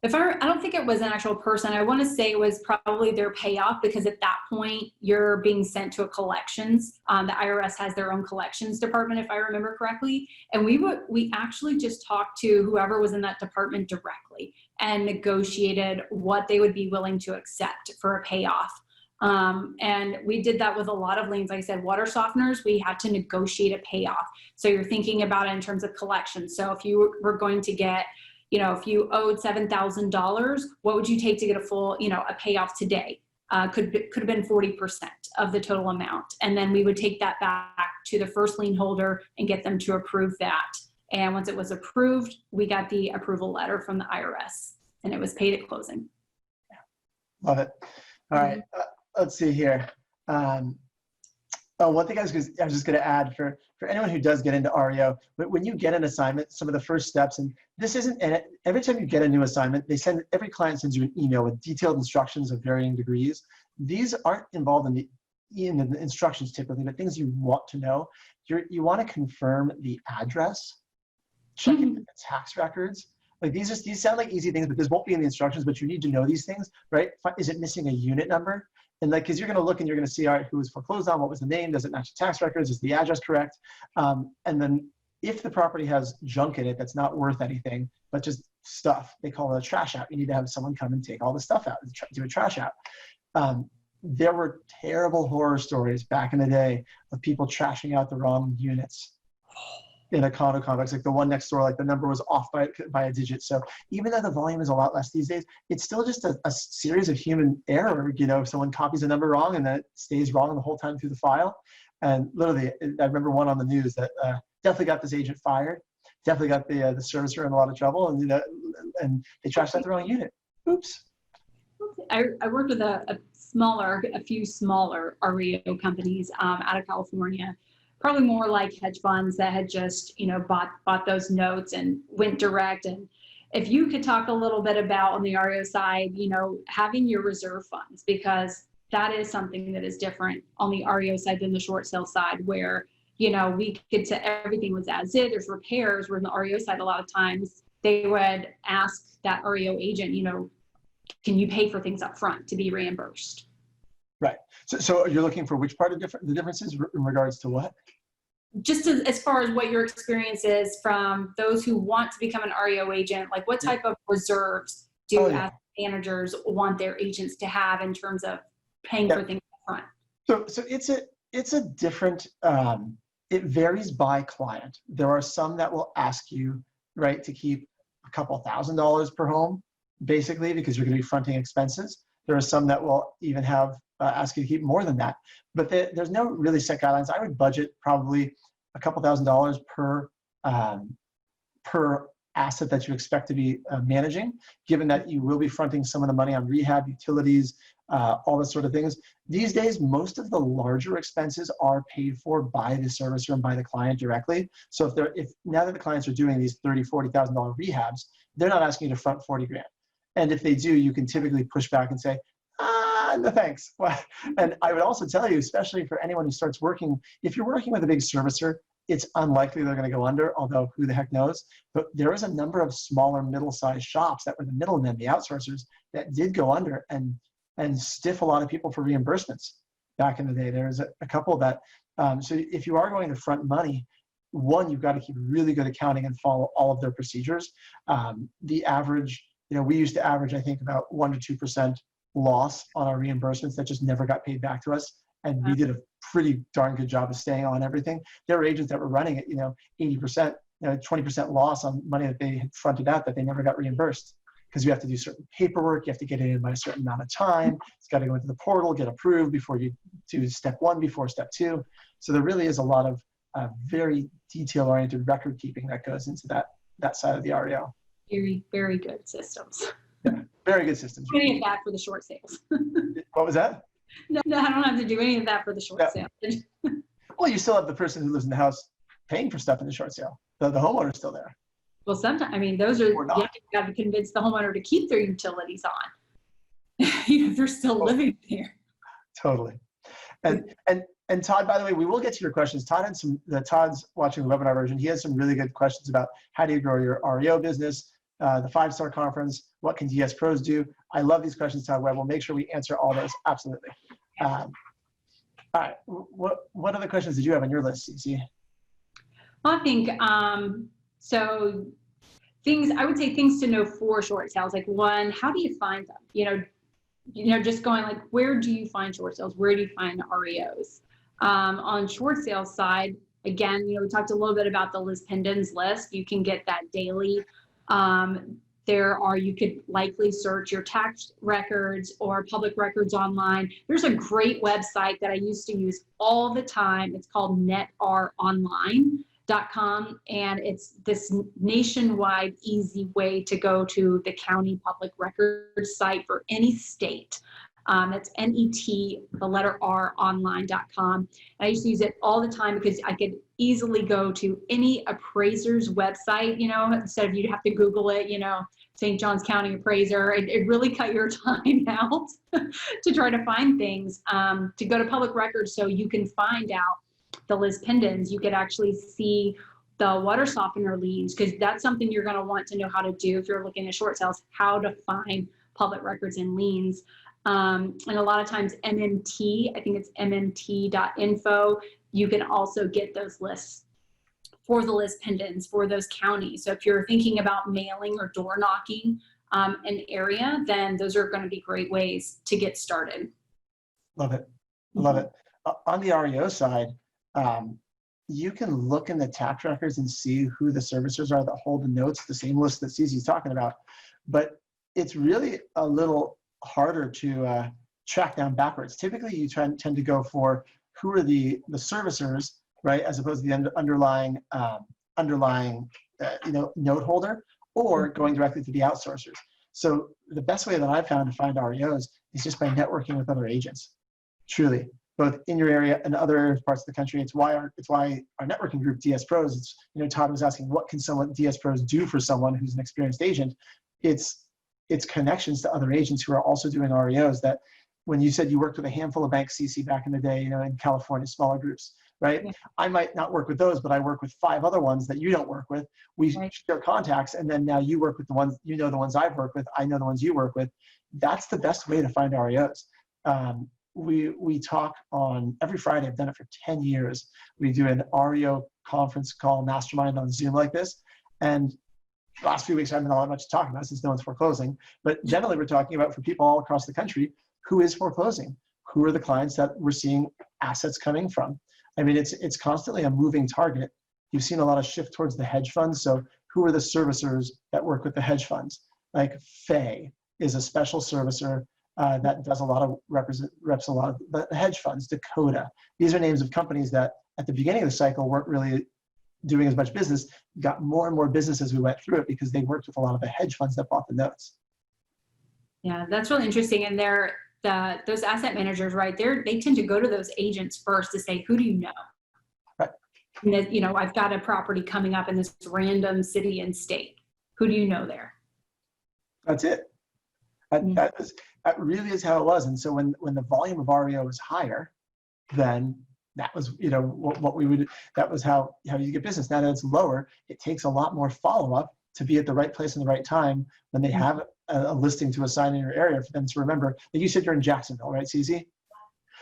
I don't think it was an actual person. I want to say it was probably their payoff, because at that point you're being sent to a collections. The IRS has their own collections department, if I remember correctly. And we actually just talked to whoever was in that department directly and negotiated what they would be willing to accept for a payoff. And we did that with a lot of liens. Like I said, water softeners, we had to negotiate a payoff. So you're thinking about it in terms of collections. So if you were going to get, if you owed $7,000, what would you take to get a full, a payoff today? Could have been 40% of the total amount. And then we would take that back to the first lien holder and get them to approve that. And once it was approved, we got the approval letter from the IRS, and it was paid at closing. Love it. All right, let's see here. One thing I was just going to add for anyone who does get into REO, when you get an assignment, some of the first steps, and this isn't, and every time you get a new assignment, every client sends you an email with detailed instructions of varying degrees. These aren't involved in the instructions typically, but things you want to know. You want to confirm the address, checking the tax records. Like these sound like easy things, but this won't be in the instructions, but you need to know these things, right? Is it missing a unit number? And like, because you're going to look and you're going to see, all right, who was foreclosed on, what was the name, does it match the tax records, is the address correct? And then if the property has junk in it that's not worth anything, but just stuff, they call it a trash out. You need to have someone come and take all the stuff out, do a trash out. There were terrible horror stories back in the day of people trashing out the wrong units in a condo complex, like the one next door, like the number was off by a digit. So even though the volume is a lot less these days, it's still just a series of human error. You know, if someone copies a number wrong and then it stays wrong the whole time through the file. And literally, I remember one on the news that definitely got this agent fired, definitely got the servicer in a lot of trouble, and, you know, and they trashed out the wrong unit. Oops. I worked with a few smaller REO companies out of California, probably more like hedge funds that had just, you know, bought those notes and went direct. And if you could talk a little bit about on the REO side, you know, having your reserve funds, because that is something that is different on the REO side than the short sale side, where, you know, we could say everything was as is, there's repairs, where in the REO side, a lot of times they would ask that REO agent, you know, can you pay for things up front to be reimbursed? Right. So you're looking for which part of the differences in regards to what? Just as far as what your experience is from those who want to become an REO agent, like what type of reserves do asset managers want their agents to have in terms of paying for things up front? So it's a different, it varies by client. There are some that will ask you, right, to keep a couple $1,000s per home, basically, because you're going to be fronting expenses. There are some that will even have ask you to keep more than that, but there's no really set guidelines. I would budget probably a couple $1,000s per asset that you expect to be managing, given that you will be fronting some of the money on rehab, utilities, all this sort of things. These days, most of the larger expenses are paid for by the servicer and by the client directly. So if now that the clients are doing these $30,000, $40,000 rehabs, they're not asking you to front 40 grand. And if they do, you can typically push back and say, no thanks. And I would also tell you, especially for anyone who starts working, if you're working with a big servicer, it's unlikely they're going to go under, although who the heck knows. But there is a number of smaller middle-sized shops that were the middlemen, the outsourcers, that did go under and stiff a lot of people for reimbursements back in the day. There's a couple that, so if you are going to front money, one, you've got to keep really good accounting and follow all of their procedures. The average, you know, we used to average, I think, about 1 to 2% loss on our reimbursements that just never got paid back to us. And we did a pretty darn good job of staying on everything. There were agents that were running at, 80%, 20% loss on money that they had fronted out that they never got reimbursed, because you have to do certain paperwork. You have to get it in by a certain amount of time. It's got to go into the portal, get approved before you do step 1, before step 2. So there really is a lot of very detail-oriented record keeping that goes into that side of the REO. Very, very good systems. Yeah, very good systems. Any of that for the short sales. What was that? No, I don't have to do any of that for the short sale. Well, you still have the person who lives in the house paying for stuff in the short sale. The homeowner's still there. Well, sometimes, I mean, those are, you have to convince the homeowner to keep their utilities on. They're still living there. Totally. And Todd, by the way, we will get to your questions. Todd's watching the webinar version. He has some really good questions about how do you grow your REO business, the 5-star conference, what can DS pros do? I love these questions, Todd. We'll make sure we answer all those. Absolutely. All right. What other questions did you have on your list, Cece? Well, I think, so I would say things to know for short sales. Like, one, how do you find them? Just going like, where do you find short sales? Where do you find REOs? On short sales side, again, we talked a little bit about the Liz Pendens list. You can get that daily. You could likely search your tax records or public records online. There's a great website that I used to use all the time. It's called netaronline.com, and it's this nationwide easy way to go to the county public records site for any state. That's NET, the letter R, online.com. I used to use it all the time because I could easily go to any appraiser's website, instead of you'd have to Google it, St. Johns County appraiser. It really cut your time out to try to find things, to go to public records so you can find out the Liz Pendens. You could actually see the water softener liens, because that's something you're going to want to know how to do if you're looking at short sales, how to find public records and liens. And a lot of times MMT, I think it's mmt.info, you can also get those lists for the list pendants for those counties. So if you're thinking about mailing or door knocking an area, then those are going to be great ways to get started. Love it. Love it. On the REO side, you can look in the tax records and see who the servicers are that hold the notes, the same list that Cece's talking about. But it's really a little harder to track down backwards. Typically, you tend to go for who are the servicers, right, as opposed to the underlying note holder, or going directly to the outsourcers. So the best way that I've found to find REOs is just by networking with other agents. Truly, both in your area and other parts of the country. It's why our networking group, DS Pros, it's, Todd was asking, what can DS Pros do for someone who's an experienced agent? It's connections to other agents who are also doing REOs. That when you said you worked with a handful of banks, CC, back in the day, in California, smaller groups, right? Yeah. I might not work with those, but I work with 5 other ones that you don't work with. We share contacts, and then now you work with the ones, the ones I've worked with, I know the ones you work with. That's the best way to find REOs. We talk on every Friday. I've done it for 10 years. We do an REO conference call mastermind on Zoom like this. And the last few weeks I haven't been all that much to talk about since no one's foreclosing. But generally we're talking about, for people all across the country, who is foreclosing? Who are the clients that we're seeing assets coming from? I mean, it's constantly a moving target. You've seen a lot of shift towards the hedge funds. So who are the servicers that work with the hedge funds? Like Fay is a special servicer that does a lot of reps a lot of the hedge funds. Dakota. These are names of companies that at the beginning of the cycle weren't really doing as much business. Got more and more business as we went through it because they worked with a lot of the hedge funds that bought the notes. Yeah, that's really interesting. And those asset managers, right? They tend to go to those agents first to say, who do you know? Right. And that, I've got a property coming up in this random city and state. Who do you know there? That's it. That really is how it was. And so when the volume of REO was higher, then that was, what we would, that was how you get business. Now that it's lower, it takes a lot more follow-up to be at the right place in the right time when they have a listing to assign in your area for them to remember. Like you said, you're in Jacksonville, right, CZ?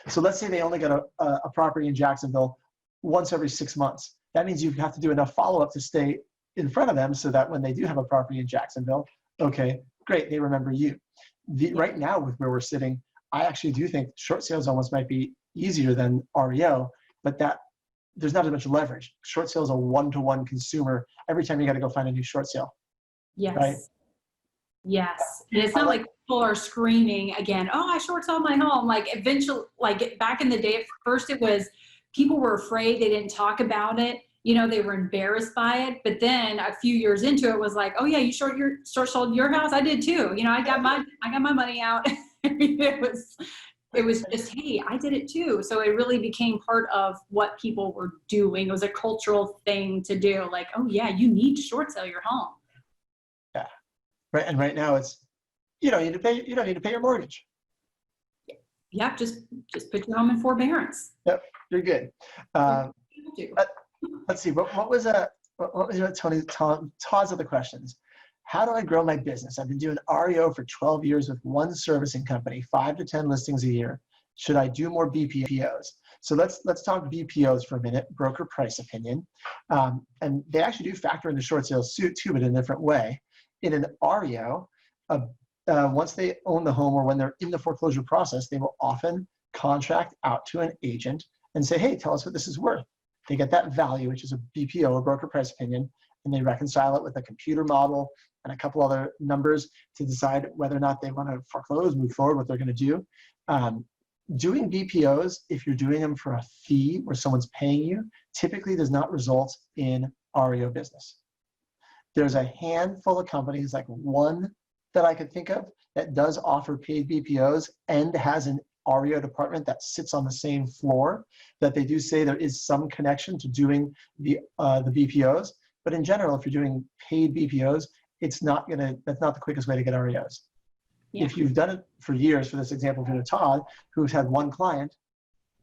So let's say they only got a property in Jacksonville once every 6 months. That means you have to do enough follow-up to stay in front of them so that when they do have a property in Jacksonville, okay, great, they remember you. Right now, with where we're sitting, I actually do think short sales almost might be easier than REO, but there's not as much leverage. Short sales is a one-to-one consumer. Every time you got to go find a new short sale. Yes. Right? Yes. And it's not like people are screaming again, oh, I short sold my home. Like eventually, like back in the day, at first it was people were afraid, they didn't talk about it. They were embarrassed by it. But then a few years into it was like, oh yeah, you short sold your house? I did too. I got my money out. It was just, hey, I did it too. So it really became part of what people were doing. It was a cultural thing to do. Like, oh yeah, you need to short sell your home. Yeah. Right. And right now it's, you don't need to pay your mortgage. Yeah. Just put your home in forbearance. Yep. You're good. Let's see. What was Todd's other questions? How do I grow my business? I've been doing REO for 12 years with one servicing company, 5 to 10 listings a year. Should I do more BPOs? So let's talk BPOs for a minute, broker price opinion. And they actually do factor into short sales too, but in a different way. In an REO, once they own the home or when they're in the foreclosure process, they will often contract out to an agent and say, hey, tell us what this is worth. They get that value, which is a BPO, a broker price opinion, and they reconcile it with a computer model and a couple other numbers to decide whether or not they want to foreclose, move forward, what they're going to do. Doing BPOs, if you're doing them for a fee where someone's paying you, typically does not result in REO business. There's a handful of companies, like one that I could think of, that does offer paid BPOs and has an REO department that sits on the same floor, that they do say there is some connection to doing the BPOs. But in general, if you're doing paid BPOs, that's not the quickest way to get REOs. Yeah. If you've done it for years, for this example, for Todd, who's had one client,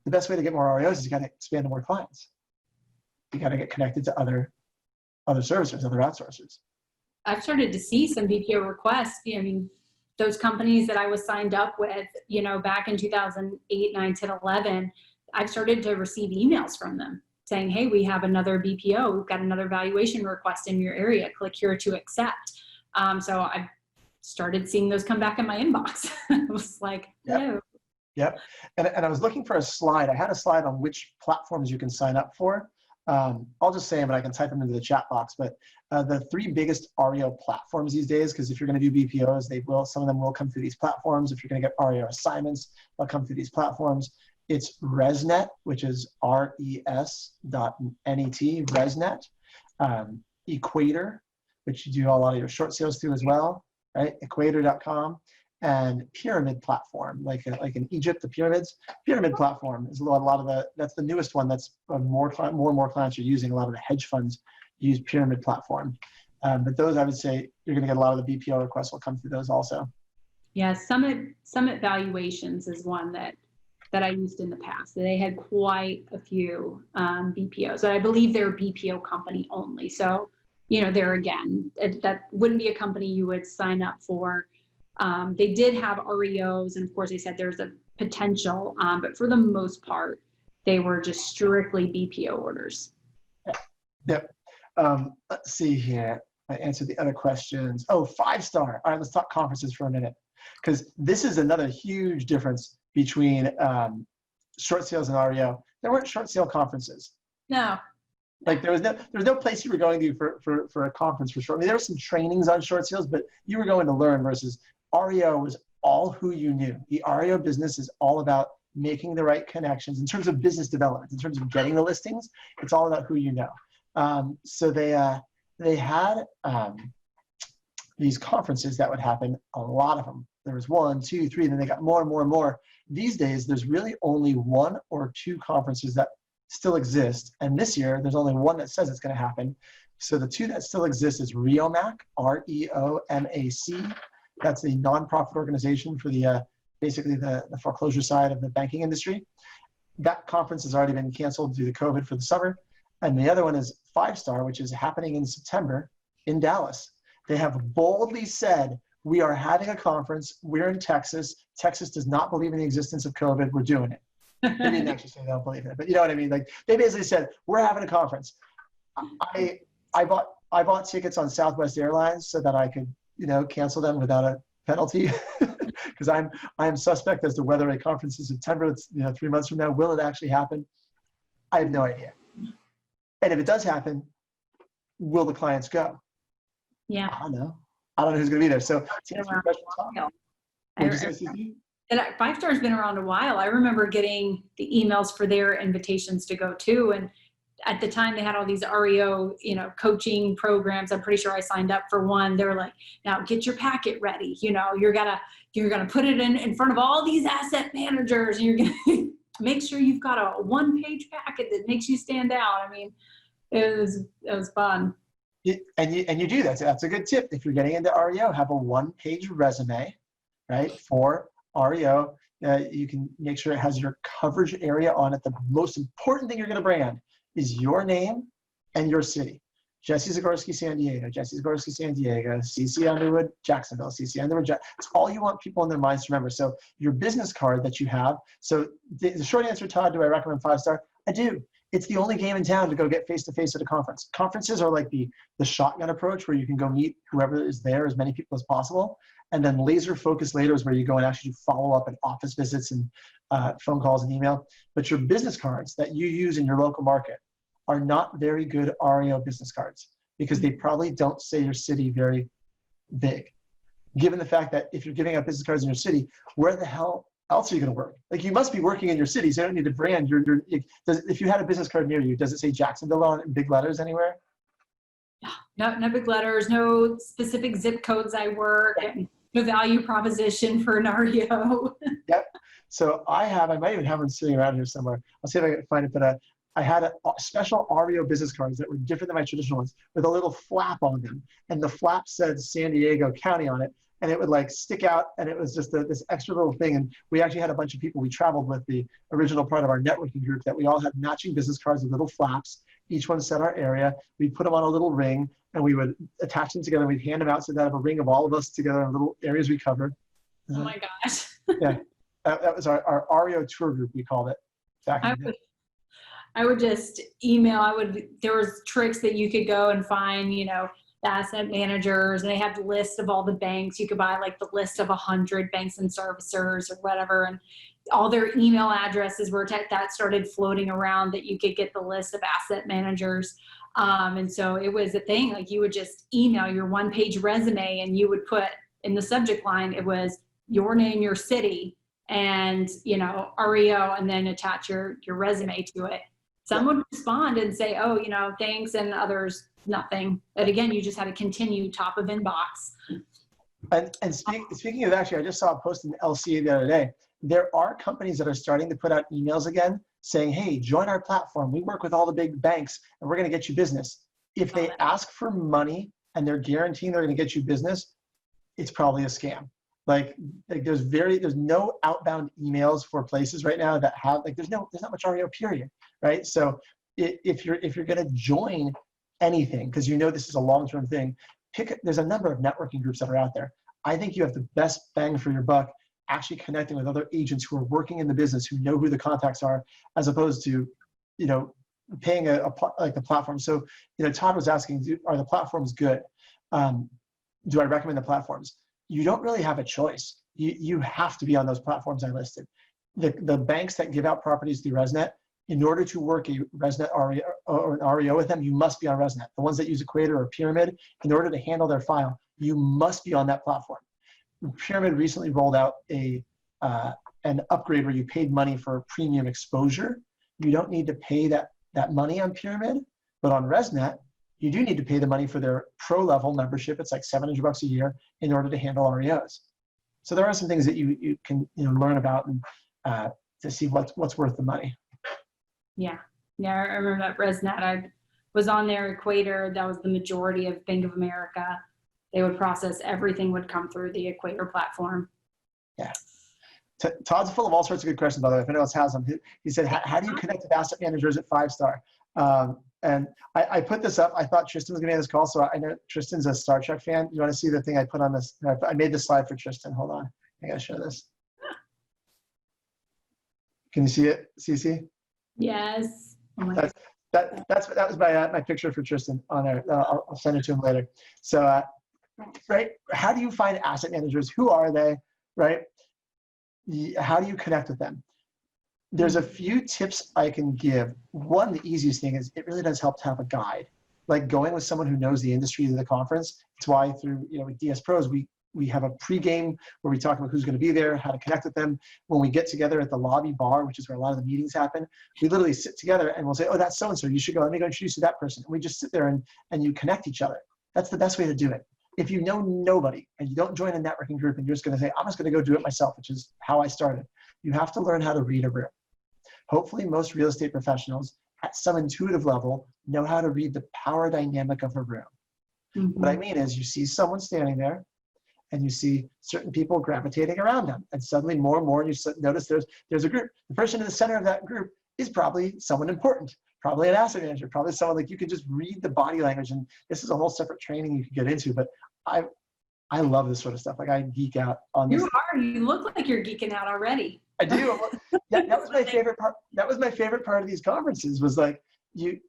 the best way to get more REOs is you got to expand to more clients. You got to get connected to other servicers, other outsourcers. I've started to see some BPO requests. those companies that I was signed up with, you know, back in 2008, 9, 10, 11, I've started to receive emails from them saying, hey, we have another BPO. We've got another valuation request in your area. Click here to accept. So I started seeing those come back in my inbox. I was like, hello. Yep. And I was looking for a slide. I had a slide on which platforms you can sign up for. I'll just say them, and I can type them into the chat box. But the 3 biggest REO platforms these days, because if you're going to do BPOs, some of them will come through these platforms. If you're going to get REO assignments, they'll come through these platforms. It's ResNet, which is RES.net, ResNet. Equator, which you do a lot of your short sales through as well, right? Equator.com. And Pyramid Platform, like in Egypt, the pyramids. Pyramid Platform is a lot of that's the newest one. That's more and more clients are using. A lot of the hedge funds use Pyramid Platform. But those, I would say, you're going to get a lot of the BPO requests will come through those also. Yeah, Summit Valuations is one that I used in the past. They had quite a few BPOs, and I believe they're a BPO company only. So, you know, there again, that wouldn't be a company you would sign up for. They did have REOs, and of course they said there's a potential, but for the most part, they were just strictly BPO orders. Yep. Let's see here. I answered the other questions. Oh, 5-star. All right, let's talk conferences for a minute, because this is another huge difference between short sales and REO. There weren't short sale conferences. No. Like there was no place you were going to for a conference for short. I mean, there were some trainings on short sales, but you were going to learn, versus REO was all who you knew. The REO business is all about making the right connections in terms of business development, in terms of getting the listings. It's all about who you know. So they had these conferences that would happen, a lot of them. There was 1, 2, 3, then they got more and more and more. These days, there's really only 1 or 2 conferences that still exist. And this year, there's only 1 that says it's going to happen. So the 2 that still exist is REOMAC, REOMAC. That's a nonprofit organization for the basically the foreclosure side of the banking industry. That conference has already been canceled due to COVID for the summer. And the other one is 5-star, which is happening in September in Dallas. They have boldly said, we are having a conference. We're in Texas. Texas does not believe in the existence of COVID. We're doing it. They didn't actually say they don't believe in it, but you know what I mean? Like, they basically said, we're having a conference. I bought tickets on Southwest Airlines so that I could, you know, cancel them without a penalty, because I'm suspect as to whether a conference in September, it's, you know, 3 months from now, will it actually happen? I have no idea. And if it does happen, will the clients go? Yeah. I don't know. I don't know who's going to be there. So to answer your question, Tom, what'd you say, Susie? And 5-star's been around a while. I remember getting the emails for their invitations to go to, and at the time they had all these REO, you know, coaching programs. I'm pretty sure I signed up for one. They were like, now get your packet ready. You know, you're gonna put it in front of all these asset managers, and you're gonna make sure you've got a 1-page packet that makes you stand out. I mean, it was fun. And you do that. So that's a good tip. If you're getting into REO, have a 1-page resume, right, for REO. You can make sure it has your coverage area on it. The most important thing you're going to brand is your name and your city. Jesse Zagorsky, San Diego, Jesse Zagorsky, San Diego, CC Underwood, Jacksonville, CC Underwood. It's all you want people in their minds to remember. So your business card that you have. So the short answer, Todd, do I recommend 5-star? I do. It's the only game in town to go get face-to-face at a conference. Conferences are like the shotgun approach, where you can go meet whoever is there, as many people as possible. And then laser focus later is where you go and actually follow up at office visits and phone calls and email. But your business cards that you use in your local market are not very good REO business cards, because they probably don't say your city very big. Given the fact that if you're giving out business cards in your city, where the hell else are you going to work? Like, you must be working in your city, so you don't need to brand if you had a business card near you, does it say Jacksonville on it in big letters anywhere? No big letters, no specific zip codes I work, and no value proposition for an REO. Yep. So I might even have them sitting around here somewhere. I'll see if I can find it, but I had a special REO business cards that were different than my traditional ones, with a little flap on them. And the flap said San Diego County on it. And it would like stick out, and it was just this extra little thing. And we actually had a bunch of people we traveled with, the original part of our networking group, that we all had matching business cards with little flaps. Each one said our area. We'd put them on a little ring, and we would attach them together. We'd hand them out so that have a ring of all of us together in little areas we covered. Oh my gosh. Yeah, that was our REO tour group, we called it back in the day. I would just email. There was tricks that you could go and find, the asset managers, and they have the list of all the banks. You could buy like the list of 100 banks and servicers or whatever, and all their email addresses were that started floating around that you could get the list of asset managers. And so it was a thing, like you would just email your 1-page resume and you would put in the subject line, it was your name, your city, and REO, and then attach your resume to it. Some would respond and say, oh, thanks, and others, nothing. But again, you just had to continue top of inbox. And speaking of, actually, I just saw a post in LCA the other day. There are companies that are starting to put out emails again saying, hey, join our platform. We work with all the big banks and we're going to get you business. If they ask for money and they're guaranteeing they're going to get you business, it's probably a scam. Like there's no outbound emails for places right now that have, like, there's not much REO period, right? So if you're going to join anything, because this is a long-term thing, there's a number of networking groups that are out there. I think you have the best bang for your buck actually connecting with other agents who are working in the business, who know who the contacts are, as opposed to, paying like the platform. So, Todd was asking, are the platforms good? Do I recommend the platforms? You don't really have a choice. You have to be on those platforms I listed. The banks that give out properties through ResNet, in order to work a ResNet REO or an REO with them, you must be on ResNet. The ones that use Equator or Pyramid, in order to handle their file, you must be on that platform. Pyramid recently rolled out an upgrade where you paid money for premium exposure. You don't need to pay that money on Pyramid, but on ResNet, you do need to pay the money for their pro level membership. It's like $700 a year in order to handle REOs. So there are some things that you can learn about and to see what's worth the money. Yeah, I remember that ResNet. I was on their Equator. That was the majority of Bank of America. They would process everything would come through the Equator platform. Yeah. Todd's full of all sorts of good questions, by the way. If anyone else has them, he said, how do you connect with asset managers at 5-star? And I put this up. I thought Tristan was going to be on this call, so I know Tristan's a Star Trek fan. You want to see the thing I put on this? I made this slide for Tristan. Hold on. I got to show this. Can you see it, Cece? Yes. Oh that was my picture for Tristan on there. I'll send it to him later. So, right, how do you find asset managers? Who are they, right? How do you connect with them? There's a few tips I can give. One, the easiest thing is it really does help to have a guide. Like going with someone who knows the industry to the conference. It's why through, with DS Pros, we have a pregame where we talk about who's going to be there, how to connect with them. When we get together at the lobby bar, which is where a lot of the meetings happen, we literally sit together and we'll say, oh, that's so-and-so, you should go, let me go introduce you to that person. And we just sit there and you connect each other. That's the best way to do it. If you know nobody and you don't join a networking group and you're just going to say, I'm just going to go do it myself, which is how I started, you have to learn how to read a room. Hopefully most real estate professionals at some intuitive level know how to read the power dynamic of a room. Mm-hmm. What I mean is you see someone standing there and you see certain people gravitating around them, and suddenly more and more you notice there's a group. The person in the center of that group is probably someone important, probably an asset manager, probably someone like you can just read the body language, and this is a whole separate training you can get into, but I love this sort of stuff. Like I geek out on this. You look like you're geeking out already. I do. That was my favorite part. That was my favorite part of these conferences was like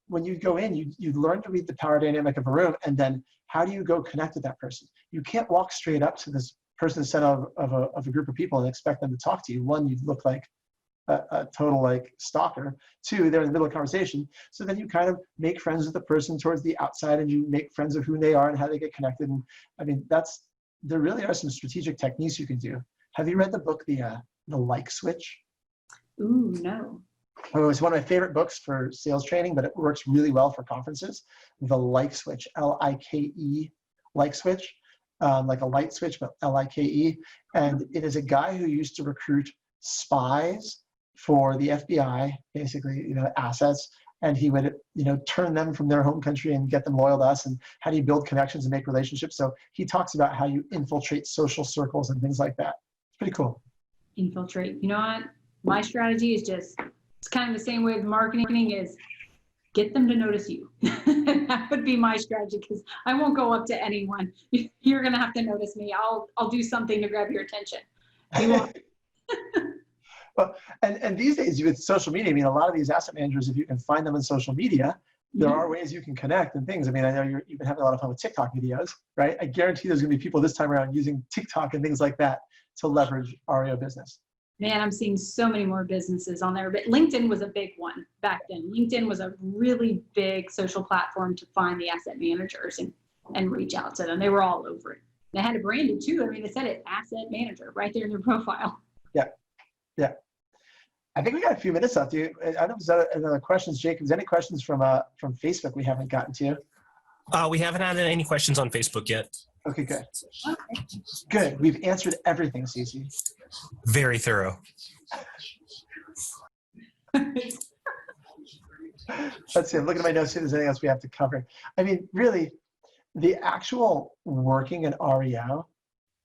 when you go in, you learn to read the power dynamic of a room, and then how do you go connect with that person? You can't walk straight up to this person instead of a group of people and expect them to talk to you. One, you look like a total like stalker. Two, they're in the middle of conversation. So then you kind of make friends with the person towards the outside, and you make friends of who they are and how they get connected. And I mean, there really are some strategic techniques you can do. Have you read the book, The Like Switch? Ooh, no. Oh, it's one of my favorite books for sales training, but it works really well for conferences. The Like Switch, L-I-K-E, Like Switch, like a light switch, but L-I-K-E. And it is a guy who used to recruit spies for the FBI, basically, assets. And he would, turn them from their home country and get them loyal to us. And how do you build connections and make relationships? So he talks about how you infiltrate social circles and things like that. It's pretty cool. Infiltrate. You know what? My strategy is it's kind of the same way with marketing is get them to notice you. That would be my strategy, because I won't go up to anyone. You're going to have to notice me. I'll do something to grab your attention. We won't. Well, and these days with social media, I mean, a lot of these asset managers, if you can find them on social media, there are ways you can connect and things. I mean, I know you've been having a lot of fun with TikTok videos, right? I guarantee there's going to be people this time around using TikTok and things like that to leverage REO business. Man, I'm seeing so many more businesses on there, but LinkedIn was a big one back then. LinkedIn was a really big social platform to find the asset managers and reach out to them. They were all over it. They had it branded too. I mean, it said it, asset manager, right there in their profile. Yeah, yeah. I think we got a few minutes left. I don't know if there's other questions, Jake. Is there any questions from Facebook we haven't gotten to? We haven't had any questions on Facebook yet. Okay, good. Okay. Good. We've answered everything, Cece. Very thorough. Let's see. I'm looking at my notes. See if there's anything else we have to cover. I mean, really, the actual working in REO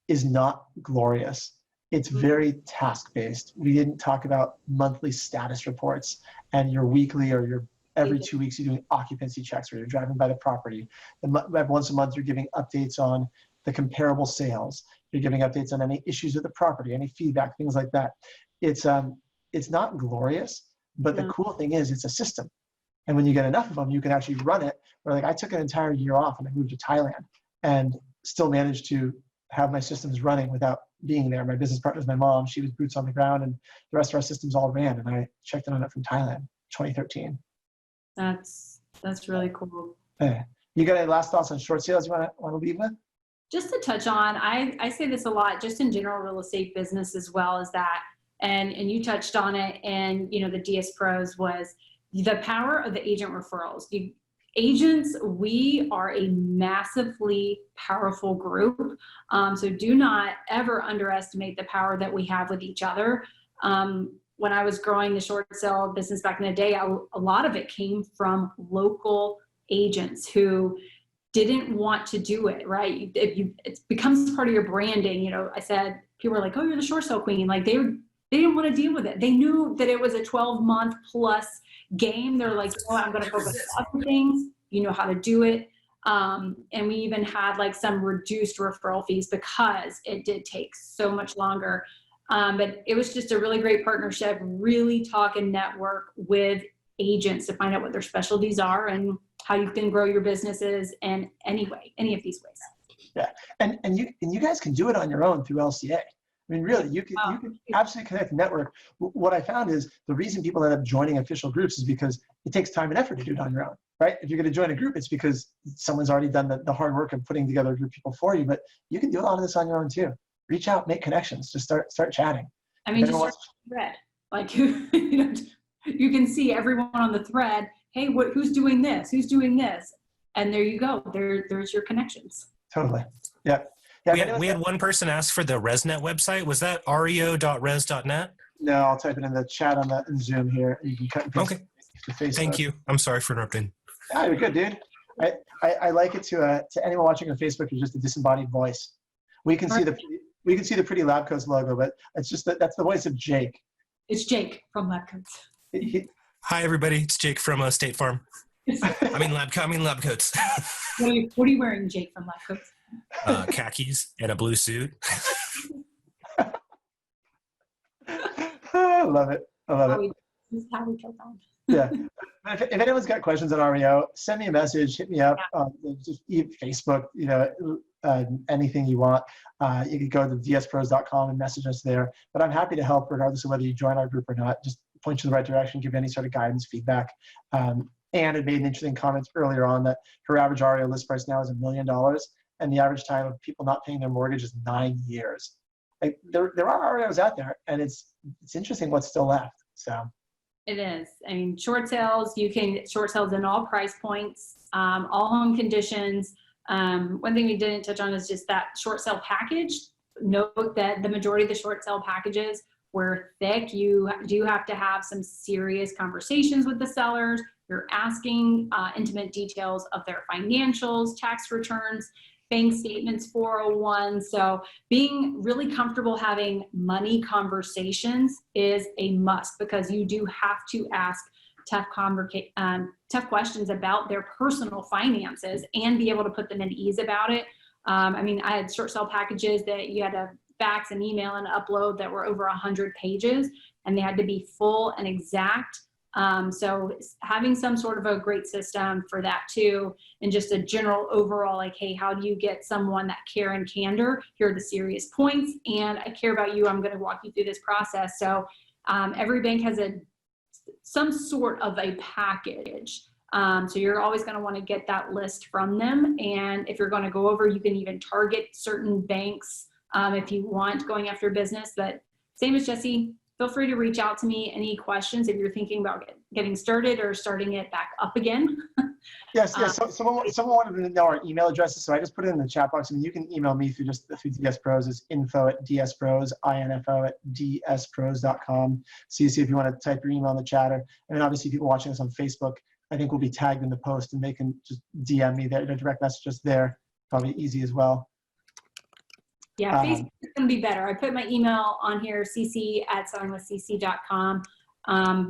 is not glorious. It's very task-based. We didn't talk about monthly status reports and your weekly or your every 2 weeks you're doing occupancy checks where you're driving by the property. Once a month you're giving updates on the comparable sales. You're giving updates on any issues with the property, any feedback, things like that. It's not glorious, but the cool thing is it's a system. And when you get enough of them, you can actually run it. Where like I took an entire year off and I moved to Thailand and still managed to have my systems running without being there. My business partner is my mom. She was boots on the ground and the rest of our systems all ran. And I checked in on it from Thailand, 2013. That's really cool. Yeah. You got any last thoughts on short sales you want to leave with? Just to touch on, I say this a lot, just in general real estate business as well as that, and you touched on it, and the DS Pros was the power of the agent referrals. Agents, we are a massively powerful group, so do not ever underestimate the power that we have with each other. When I was growing the short sale business back in the day, a lot of it came from local agents who didn't want to do it, right? It becomes part of your branding. I said, people were like, oh, you're the short sale queen. Like they didn't want to deal with it. They knew that it was a 12-month plus game. They're like, oh, I'm going to focus on other things. You know how to do it. And we even had like some reduced referral fees because it did take so much longer. But it was just a really great partnership, really talk and network with agents to find out what their specialties are and how you can grow your businesses in any of these ways. Yeah, and you guys can do it on your own through LCA. I mean, really, you can absolutely connect and network. What I found is the reason people end up joining official groups is because it takes time and effort to do it on your own, right? If you're going to join a group, it's because someone's already done the hard work of putting together a group of people for you. But you can do a lot of this on your own too. Reach out, make connections, just start chatting. I mean, just start the thread. Like you can see everyone on the thread. Hey, who's doing this? Who's doing this? And there you go. There's your connections. Totally. Yeah. We had one person ask for the ResNet website. Was that reo.res.net? No, I'll type it in the chat on the Zoom here. You can cut and paste to Facebook. Thank you. I'm sorry for interrupting. Yeah, you're good, dude. I like it to anyone watching on Facebook who's just a disembodied voice. We can see the pretty Lab Coats logo, but it's just that's the voice of Jake. It's Jake from Lab Coats. Hi, everybody. It's Jake from State Farm. I mean Lab Coats. What are you wearing, Jake from Lab Coats? Khakis and a blue suit. I love it. This is how we kill time. Yeah. If anyone's got questions on REO, send me a message, hit me up, just Facebook, anything you want. You can go to dspros.com and message us there. But I'm happy to help regardless of whether you join our group or not. Just point you in the right direction, give you any sort of guidance, feedback. And it made an interesting comment earlier on that her average REO list price now is $1 million, and the average time of people not paying their mortgage is 9 years. Like there are REOs out there, and it's interesting what's still left. So. It is. I mean, short sales, you can get short sales in all price points, all home conditions. One thing we didn't touch on is just that short sale package. Note that the majority of the short sale packages were thick. You do have to have some serious conversations with the sellers. You're asking intimate details of their financials, tax returns, bank statements, 401. So being really comfortable having money conversations is a must, because you do have to ask tough questions about their personal finances and be able to put them at ease about it. I mean, I had short sale packages that you had to fax and email and upload that were over 100 pages, and they had to be full and exact. So having some sort of a great system for that too, and just a general overall, like, hey, how do you get someone that care and candor? Here are the serious points, and I care about you. I'm going to walk you through this process. So every bank has some sort of a package. So you're always going to want to get that list from them. And if you're going to go over, you can even target certain banks if you want, going after business. But same as Jesse, feel free to reach out to me. Any questions if you're thinking about getting started or starting it back up again. Yes. So, someone wanted to know our email addresses, so I just put it in the chat box. I mean, you can email me through DS Pros. It's info@dspros, info@dspros.com. CC if you want to type your email in the chat. And then obviously people watching us on Facebook, I think will be tagged in the post, and they can just DM me there, direct message us there. Probably easy as well. Yeah, Facebook is going to be better. I put my email on here, cc@sellingwithcc.com.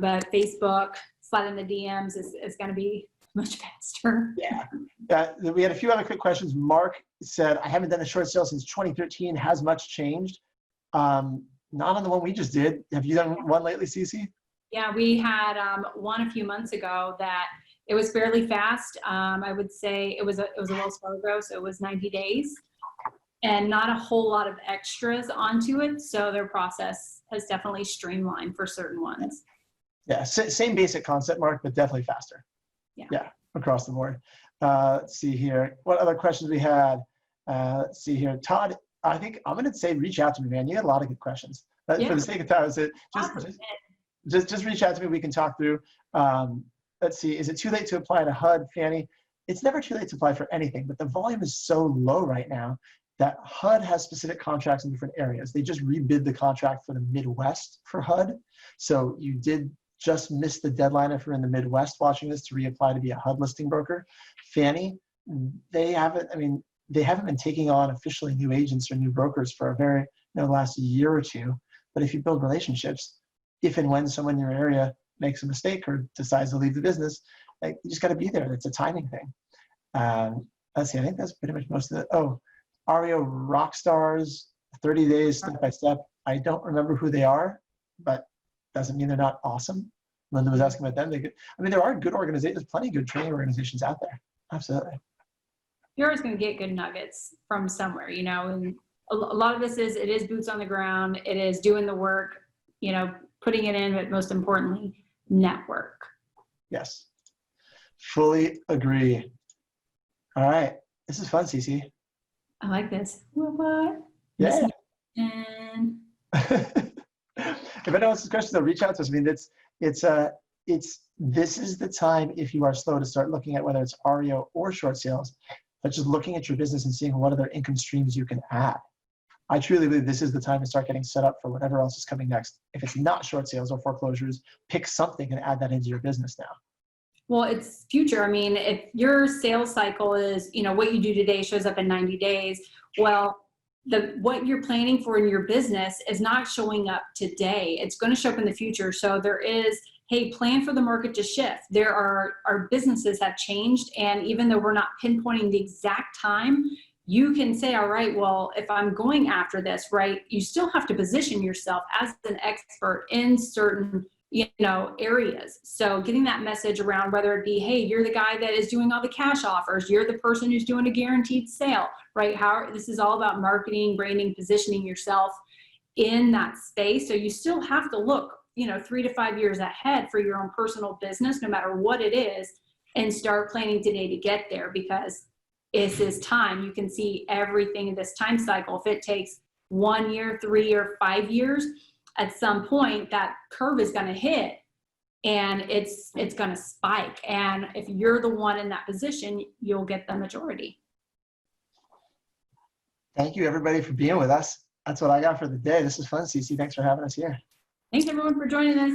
But Facebook, slide in the DMs is going to be much faster. Yeah. We had a few other quick questions. Mark said, I haven't done a short sale since 2013. Has much changed? Not on the one we just did. Have you done one lately, Cece? Yeah, we had one a few months ago that it was fairly fast. I would say it was a Wells Fargo, so it was 90 days. And not a whole lot of extras onto it. So their process has definitely streamlined for certain ones. Yeah, same basic concept, Mark, but definitely faster. Yeah, across the board. Let's see here. What other questions we had? Let's see here. Todd, I think I'm going to say reach out to me, man. You had a lot of good questions. For the sake of time, just reach out to me. We can talk through. Let's see. Is it too late to apply to HUD, Fanny? It's never too late to apply for anything, but the volume is so low right now that HUD has specific contracts in different areas. They just rebid the contract for the Midwest for HUD. So you did just miss the deadline if you're in the Midwest watching this to reapply to be a HUD listing broker. Fannie, they haven't been taking on officially new agents or new brokers for the last year or two. But if you build relationships, if and when someone in your area makes a mistake or decides to leave the business, you just got to be there. It's a timing thing. Let's see, I think that's pretty much most of it. Oh, REO Rockstars, 30 days step by step. I don't remember who they are, but doesn't mean they're not awesome. Linda was asking about them. There are good organizations, there's plenty of good training organizations out there. Absolutely. You're always going to get good nuggets from somewhere, and a lot of this it is boots on the ground. It is doing the work, putting it in, but most importantly, network. Yes. Fully agree. All right. This is fun, Cece. I like this. What? Yeah. And if anyone else has questions, though, reach out to us. This is the time, if you are slow, to start looking at whether it's REO or short sales, but just looking at your business and seeing what other income streams you can add. I truly believe this is the time to start getting set up for whatever else is coming next. If it's not short sales or foreclosures, pick something and add that into your business now. Well, it's future. If your sales cycle is, what you do today shows up in 90 days, well, what you're planning for in your business is not showing up today. It's going to show up in the future. So there is, hey, plan for the market to shift. Our businesses have changed. And even though we're not pinpointing the exact time, you can say, all right, well, if I'm going after this, right, you still have to position yourself as an expert in certain areas. So getting that message around, whether it be, hey, you're the guy that is doing all the cash offers, you're the person who's doing a guaranteed sale, right? This is all about marketing, branding, positioning yourself in that space. So you still have to look, 3 to 5 years ahead for your own personal business, no matter what it is, and start planning today to get there, because this is time. You can see everything in this time cycle. If it takes 1 year, 3 or 5 years, at some point that curve is going to hit and it's going to spike. And if you're the one in that position, you'll get the majority. Thank you, everybody, for being with us. That's what I got for the day. This is fun, Cece. Thanks for having us here. Thanks, everyone, for joining us.